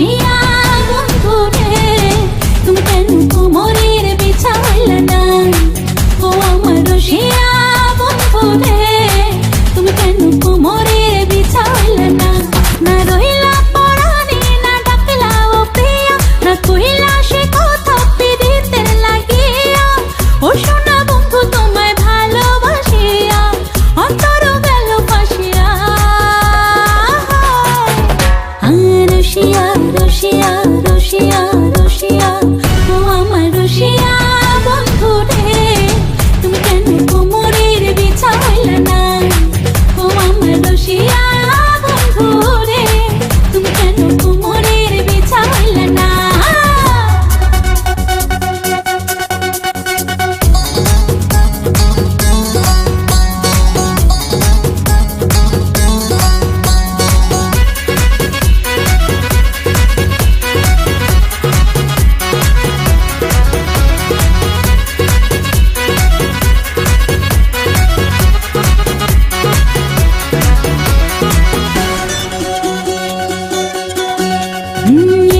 রসিয়া বন্ধু রে, তুমি কেন কোমরের বিছাইলে না? ও আমার রসিয়া বন্ধু রে, তুমি কেন কোমরের বিছাইলে না? না রইলা পরাণে, না ডাকলা ও প্রিয়া, না কইলা সে কথা পিরিতের লাগিয়া। ও সোনা বন্ধু তোমায় ভালোবাসিয়া অন্তর গেল ফাঁসিয়া। রসিয়া রসিয়া রসিয়া রসিয়া, ও আমার রসিয়া বন্ধু রে, তুমি কেন কোমরের বিছাইলে না? ও আমার রসিয়া বন্ধু রে, তুমি কেন কোমরের বিছাইলে না?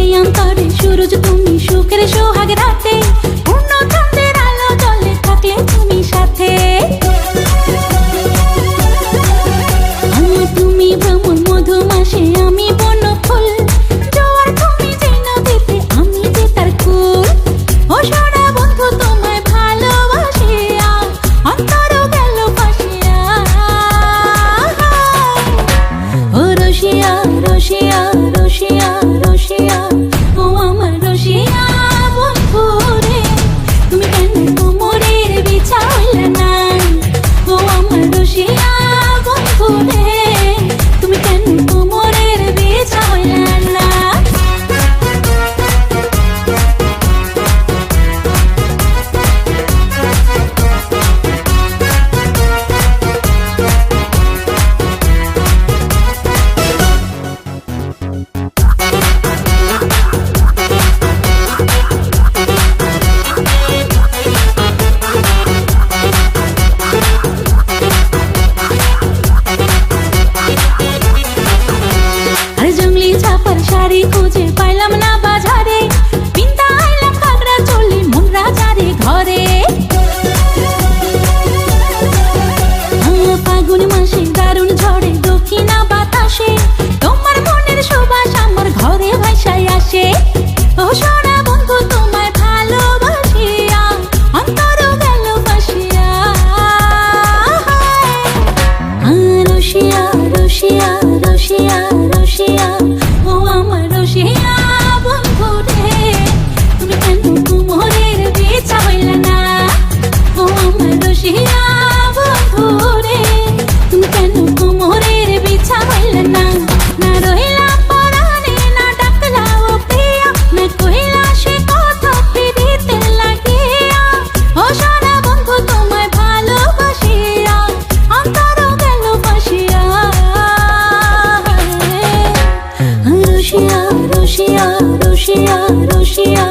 এই অন্তরে সূরজ তুমি, সুখের সোহাগ রাতে, পূর্ণ চন্দ্রের আলো জলে থাকলে তুমি সাথে। তুমি ভ্রমণ মধুমাসে, আমি বন্য ফুল, জোয়ার তুমি যে নদীতে, আমি যে তার কুল। ও সোনা বন্ধু তোমায় ভালোবাসিয়া অন্তর গেল ফাঁসিয়া। ও রসিয়া রসিয়া রসিয়া রসিয়া, ও আমার রসিয়া বন্ধু রে, তুমি কেন কোমরের বিছাইলে না? ও আমার রসিয়া বন্ধু রে, তুমি কেন কোমরের বিছাইলে না? জঙ্গলি ছাপার শাড়ি খুঁজে পাইলাম না বাজারে, পিন্তা আইলাম খাগড়া চলি মন রাজারে ঘরে। ফাগুন মাসে দারুণ ঝড়ে দক্ষিণা বাতাসে, তোমার মনের সুবাস আমার ঘরে ভাসায় আসে। ও সোনা বন্ধু তোমায় ভালোবাসিয়া অন্তর গেল ফাঁসিয়া। রসিয়া রসিয়া রসিয়া রসিয়া, ও আমার রসিয়া বন্ধু রে, তুমি কেন কোমরের বিছাইলে না? ও আমার রসিয়া বন্ধু রে, তুমি কেন কোমরের বিছাইলে না? না রইলা পরাণে, না ডাকলা ও প্রিয়া, না কইলা সে কথা পিরিতের লাগিয়া। ও সোনা বন্ধু তোমায় ভালোবাসিয়া অন্তর গেল ফাঁসিয়া। রসিয়া রসিয়া রসিয়া রসিয়া